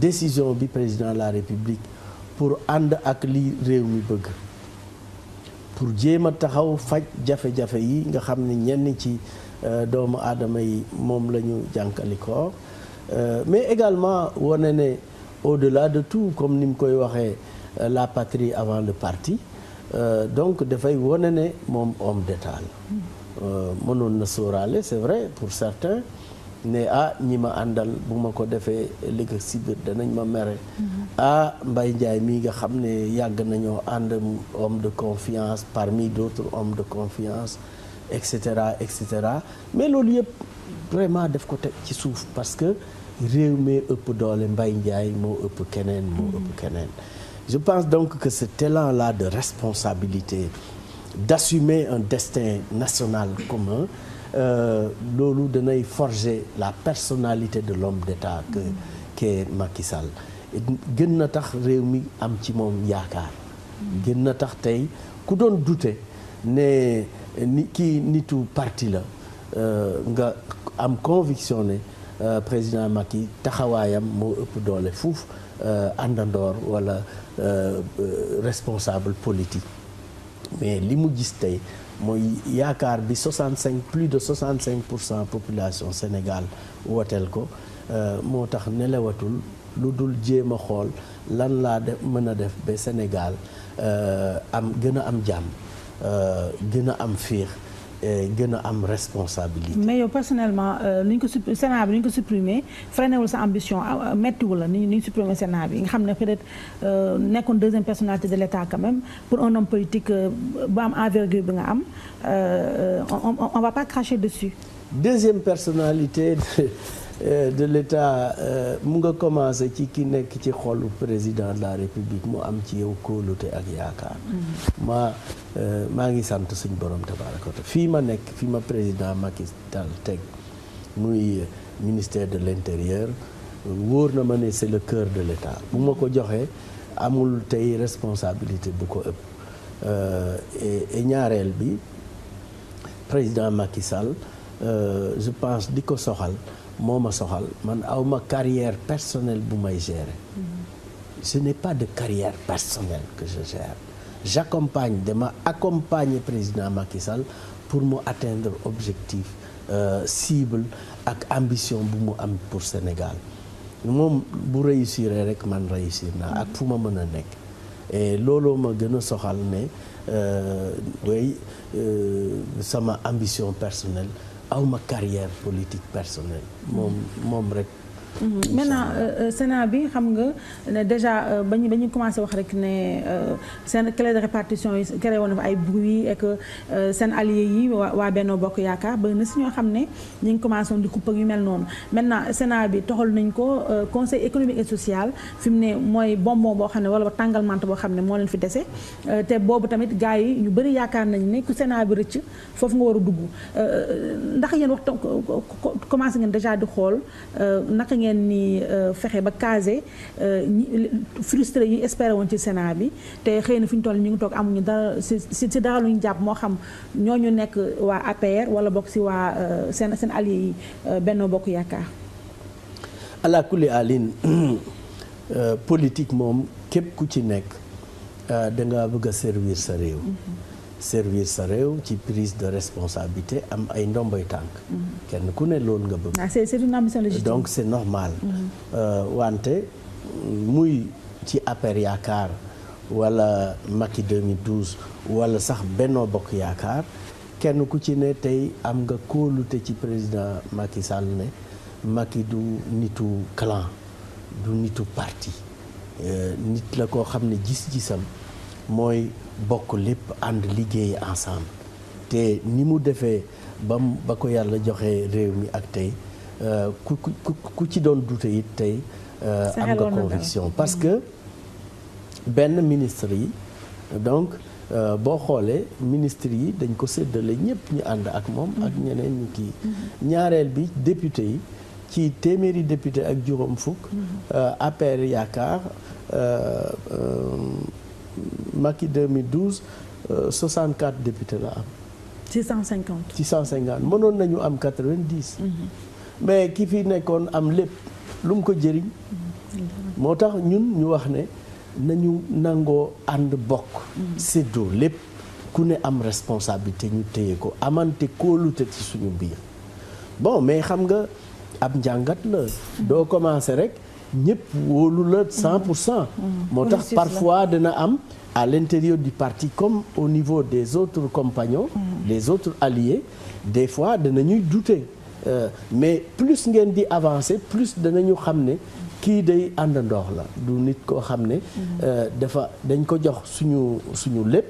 décision bi président de la République pour ànd ak li réew mi bëgg pour jéem a taxaw faj jafe-jafe yi nga xam ne ñenn ci doomu aadama yi moom la ñu jànkalikoo mais également wane ne au-delà de tout comme ni mu koy waxee la patrie avant le parti donc dafay wane ne moom homme d'État la mënoon na sóoraale c'est vrai pour certains ne ñi ma àndal bu ma ko defee léegi si biir danañ ma mere Mbaye Ndiaye mii nga xam ne yàgg nañoo ànd homme de confiance parmi d'autres hommes de confiance et cetera mais loolu yëpp vraiment def ko teg ci suuf parce que réew mi ëpp doole Mbaye Ndiaye moo ëpp keneen je pense donc que cet élan-là de responsabilité d'assumer un destin national commun loolu danay forger la personnalité de l'homme d'État qu'est Macky Sall gën na tax réew mi am ci moom yaakaar gën na tax tey ku doon douter ne kii nitu parti la nga am conviction ne président Macky taxawaayam moo ëpp doole fuuf àndandoor wala responsable politique mais li mu gis tey mooy yaakaar bi plus de 65% population Sénégal wooteel ko moo tax nelewatul lu dul jéem a xool lan laa mën a def ba Sénégal gën a am jàmm gën a am fiix gën a am responsabilité. mais yow personnellement ni ñu ko Sénat bi ni ñu ko supprimer freiné wul sa ambition méttiwul la ni ñu supprimer Sénat bi nga xam ne peut-être nekkoon deuxième personnalité de l'État quand même pour un homme politique bu am envergure bi nga am on va pas cracher dessus. deuxième personnalité de l'État mu nga commencé ci ki nekk ci xolu président de la République mu am ci yow kóolute ak yaakaar. maa ngi sant suñu borom tabaaraka wa taala fii ma nekk fii ma président Macky Sall teg muy ministère de l'Intérieur wóor na ma ne c'est le cœur de l'État bu ma ko joxee amul tey responsabilité bu ko ëpp et ñaareel bi président Macky Sall je pense di ko soxal moo ma soxal man awma carrière personnelle bu may gérer ce n'est pas de carrière personnelle que je gère dama accompagner président Macky Sall pour mu atteindre objectif cible ak ambition bu mu am pour Sénégal moom bu réussir rek man réussir naa ak fu ma mën a nekk et looloo ma gën a soxal ne sama ambition personnelle awma carrière politique personnelle moom rek. maintenant Sénat bi xam nga ne déjà ba ñu commencé wax rek ne seen clé de répartition yi créé woon na fa ay bruit et que seen alliés yi waa Benno Bokk Yaakaar ba na si ñoo xam ne ñu ngi commencé woon di coupe yu mel noonu maintenant Sénat bi toxal nañ ko conseil économique et social fi mu ne mooy bonbon boo xam ne wala tàngal mante boo xam ne moo leen fi dese te boobu tamit gars yi ñu bëri yaakaar nañ ne ku Sénat bi rëcc foofu nga war a dugg ndax yéen wax commencé ngeen déjà di xool naka ngeen ni fexe ba caser frustré yi espéré woon ci Sénat bi te xëy na fi ñu toll ñu ngi toog amuñu dara si dara lu ñu jàpp moo xam ñooñu nekk waa APR wala bokk si waa seen allié yi Benno Bokk Yaakaar. ala kulli alin politique moom képp ku ci nekk da nga bëgg a servir sa réew. servir sa réew ci prise de responsabilité am ay ndomboy tànk kenn ku ne loolu nga bëgg c'est une ambition légitime donc c'est normal wante muy ci APR Yaakaar wala Macky 2012 wala sax Benno Bokk Yaakaar kenn ku ci ne tey am nga kóolute ci président Macky Sall ne Macky du nitu clan du nitu parti nit la koo xam ne gis-gisam mooy bokk lépp ànd liggéey ensemble te ni mu defee ba ko yàlla joxe réew mi ak tey ku ci doon dute it tey am nga conviction parce que benn ministre yi donc boo xoolee ministre yi dañ ko séddale ñëpp ñu ànd ak moom ak ñeneen ñu kii ñaareel bi député yi ci téeméeri député ak juróom fukk APR Yaakaar Macky 2012 64 députés la am. 650 mënoon nañu am 90. mais ki fi nekkoon am lépp lu mu ko jëriñ. moo tax ñun ñu wax ne nañu nangoo ànd bokk séddoo lépp ku ne am responsabilité ñu téye ko amante kóolute ci suñu biir bon mais xam nga ab njàngat la doo commencer rek ñëpp wóolu la 100%. moo tax parfois dana am à l'intérieur du parti comme au niveau des autres compagnons des autres alliés des fois danañuy douter mais plus ngeen di avancer plus danañu xam ne kii day àndandoor la du nit koo xam ne dañ ko jox suñu lépp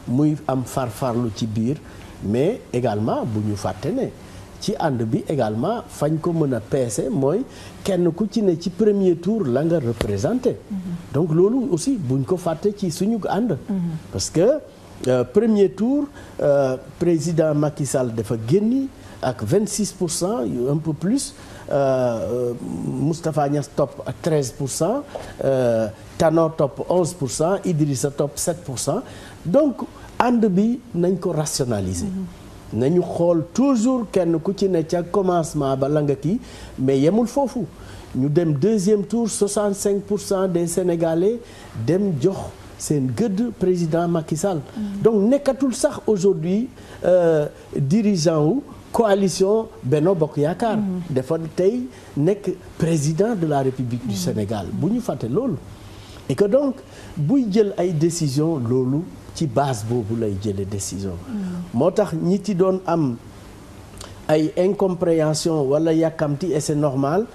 muy am farfarlu ci biir mais également bu ñu fàtte ne ci ànd bi également fañ ko mën a peese mooy kenn ku ci ne ci premier tour la nga représenté donc loolu aussi buñ ko fàtte ci suñu ànd parce que premier tour président Macky Sall dafa génni ak 26% yu un peu plus Moustapha Niasse topp ak 13% Tanor topp 11% Idrissa topp 7% donc ànd bi nañ ko rationaliser nañu xool toujours kenn ku ci ne ca commencement ba la nga kii mais yemul foofu ñu dem deuxième tour 65% des Sénégalais dem jox seen gëdd président Macky Sall donc nekkatul sax aujourd'hui dirigeant wu coalition Benno Bokk Yaakaar dafa tey nekk président de la République du Sénégal bu ñu fàtte loolu et que donc buy jël ay décision loolu ci base boobu lay jëlee décision moo tax ñi ci doon am ay incompréhension wala yàkkamti et c'est normal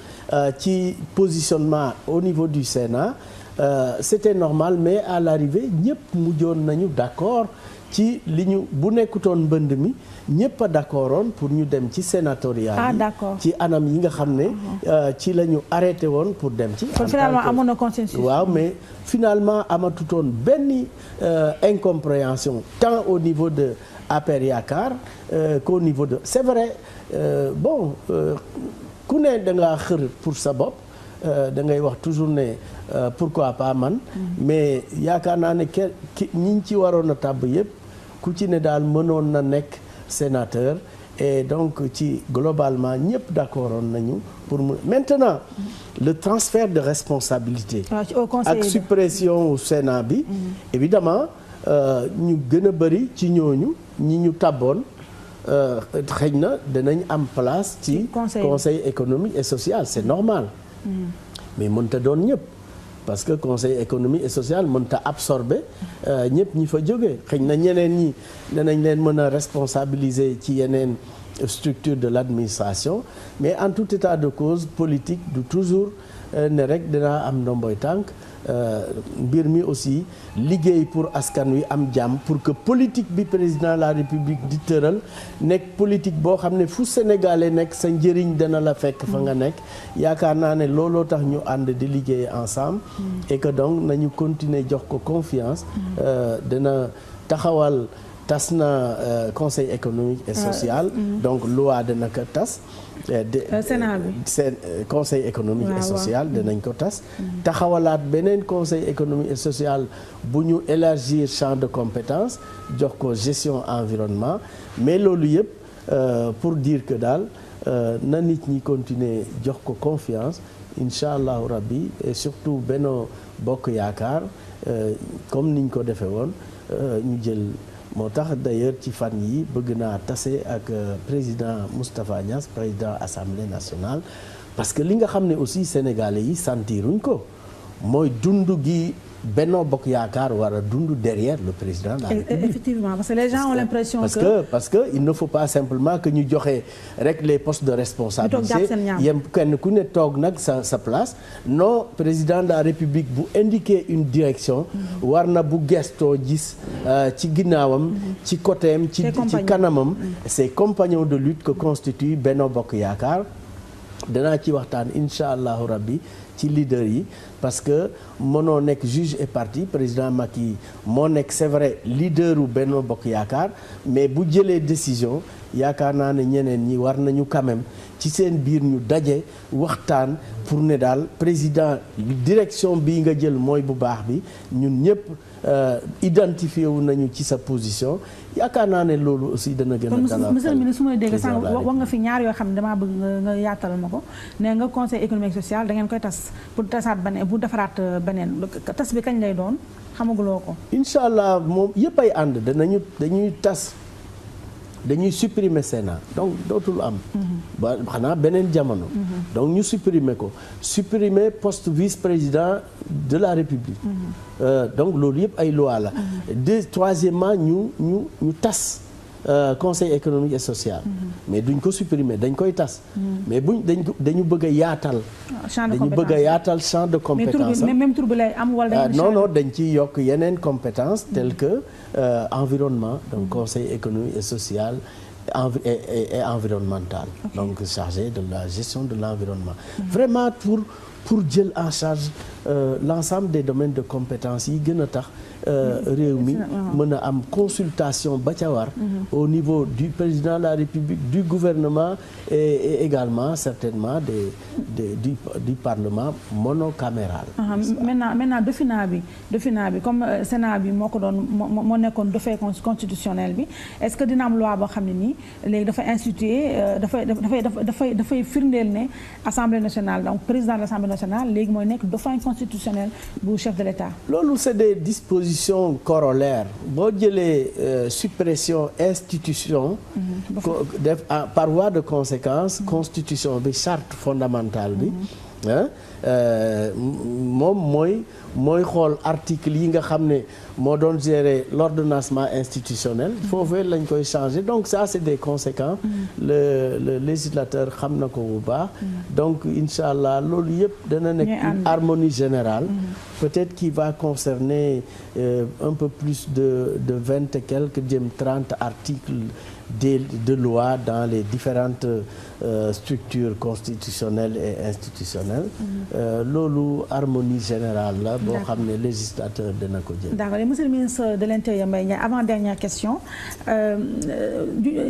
ci positionnement au niveau du Sénat c'était normal mais à l'arrivée ñëpp mujjoon nañu d'accord ci li ñu bu nekkutoon mbënd mi ñëpp a d'accordoon pour ñu dem ci sénatorial yi ci anam yi nga xam ne ci la ñu arrêté woon pour dem ci finalement amoon na consensus waaw mais finalement amatutoon benn incompréhension tant au niveau de APR Yaakaar qu'au niveau de c'est vrai bon ku ne da ngaa xër pour sa bopp da ngay wax toujours ne pourquoi pas man mais yaakaar naa ne ñi ci waroon a tàbb yëpp ku ci ne daal mënoon na nekk sénateur et donc ci globalement ñëpp d'accordoon nañu pour mu maintenant le transfert de responsabilité ak suppression au Sénat bi évidemment ñu gën a bëri ci ñooñu ñi ñu tàbboon xëy na danañ am place ci conseil économique et social c'est normal mais mënta doon ñëpp parce que conseil économique et social mënta absorber ñëpp ñi fa jógee xëy na ñeneen ñi danañ leen mën a responsabiliser ci yeneen structure de l'administration mais en tout état de cause politique du toujours ne rek dinaa am ndomboy tànk mbir mi aussi liggéey pour askan wi am jàmm pour que politique bi président de la République di tëral nekk politique boo xam ne fu sénégalais nekk sa njëriñ dana la fekk fa nga nekk yaakaar naa ne looloo tax ñu ànd di liggéey ensemble et que donc nañu continuer jox ko confiance dana taxawal tas na conseil économique et social donc loi dana ko tas Sénat bi conseil économique et social danañ ko tas taxawalaat beneen conseil économique et social bu ñu élargir champ de compétence jox ko gestion environnement mais loolu yëpp pour dire que daal na nit ñi continuer jox ko confiance incha allahu rabbi et surtout Benno Bokk Yaakaar comme niñ ko defee woon ñu jël moo tax d'ailleurs ci fan yi bëgg naa tase ak président Moustapha Niasse président Assemblée nationale parce que li nga xam ne aussi sénégalais yi sentiruñ ko mooy dund gi Benno Bokk Yaakaar war a dund derrière le président de la République. Effectivement parce que les gens ont l'impression parce que il ne faut pas simplement que ñu joxe rek les postes de responsabilité yem kenn ku ne toog nag sa place non président de la République bu indiquer une direction war na bu gestoo gis ci ginnaawam ci côtéem ci kanamam ses compagnons de lutte que constitue Benno Bokk Yaakaar danaa ci waxtaan incha allahu rabbi ci leader yi parce que mënoo nekk juge et partie président Macky moo nekk c'est vrai leader u Benno Bokk Yaakaar mais bu jëlee décision yaakaar naa ne ñeneen ñi war nañu quand même ci seen biir ñu daje waxtaan pour ne daal président direction bii nga jël mooy bu baax bi ñun ñëpp identifié wu nañu ci sa position yaakaar naa ne loolu aussi dana gën a dalal monsieur le ministre su may dégg sànq wax nga fi ñaar yoo xam ne damaa bëgg nga yaatal ma ko ne nga conseil économique social da ngeen koy tas pour tasaat beneen pour defaraat beneen tas bi kañ lay doon xamaguloo ko. incha allah moom yëpp ay ànd dañuy tas dañuy supprimer Sénat donc dootul am. ba xanaa beneen jamono. donc ñu supprimer ko supprimer poste vice-président de la République. donc loolu yëpp ay loi la. Troisièmement ñu tas conseil économique et social. mais duñ ko supprimer dañ koy tas. mais dañu bëgg a yaatal. dañu bëgg a yaatal champ de compétence. mais même tur bi lay am wala non dañ ciy yokk yeneen compétence telles que environnement donc conseil économique et social et environnemental. donc chargé de la gestion de l'environnement. vraiment pour jël en charge l'ensemble des domaines de compétences yi gën a tax réew mi mën a am consultation ba ca war au niveau du président de la République du gouvernement et également certainement du parlement monocaméral. maintenant Dofina bi comme Sénat bi moo ko doon moo nekkoon dauphin constitutionnel bi est-ce que dina am loi boo xam ne nii léegi dafay instituer dafay firndeel ne Assemblée nationale donc président de l'Assemblée nationale léegi mooy nekk dauphin constitutionnel bu chef de l'État. loolu c'est des dispositions corollaires boo jëlee suppression institution. def par voie de conséquence. constitution bi charte fondamentale bi. moom mooy xool article yi nga xam ne moo doon gérer l'ordonnancement institutionnel foofee lañ koy changer donc ça c'est des conséquences le législateur xam na ko bu baax donc incha allah loolu yëpp dana nekk une harmonie générale peut-être qui va concerner un peu plus de 20 et quelques jëm 30 articles de loi dans les différentes structures constitutionnelles et institutionnelles. loolu harmonie générale la boo xam ne législateur dina ko jël. d'accord monsieur le ministre de l'Intérieur Mbaye Ndiaye avant dernière question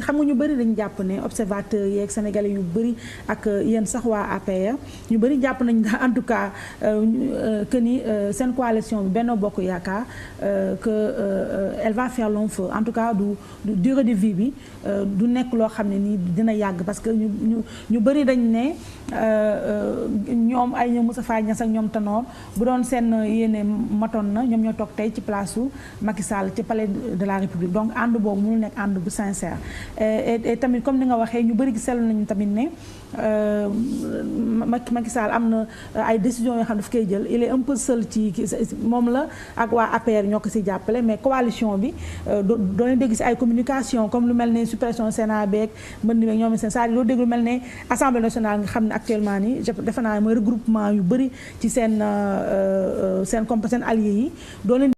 xam nga ñu bëri dañu jàpp ne observateurs yeeg sénégalais yu bëri ak yéen sax waa APR ñu bëri jàpp nañ en tout cas que ni seen coalition bi Benno Bokk Yaakaar que elle va faire long feu en tout cas du durée de vie bi du nekk loo xam ne nii dina yàgg parce que ñu bëri dañ ne ñoom ay ñoom Moustapha Niasse ak ñoom Tanor bu doon seen yéene matoon na ñoom ñoo toog tey ci place su Macky Sall ci palais de la République donc ànd boobu mënul nekk ànd bu sincère et tamit comme ni nga waxee ñu bëri gi seetlu nañu tamit ne Macky Sall am na ay décisions yoo xam ne daf koy jël il est un peu seul ci moom la ak waa APR ñoo ko si jàppale mais coalition bi doo leen dégg si ay communication comme lu mel ne suppression Sénat beeg mbënd beeg ñoom seen saa doo dégg lu mel ne Assemblée nationale nga xam ne actuellement nii defe naa mooy regroupement yu bëri ci seen alliés yi doo leen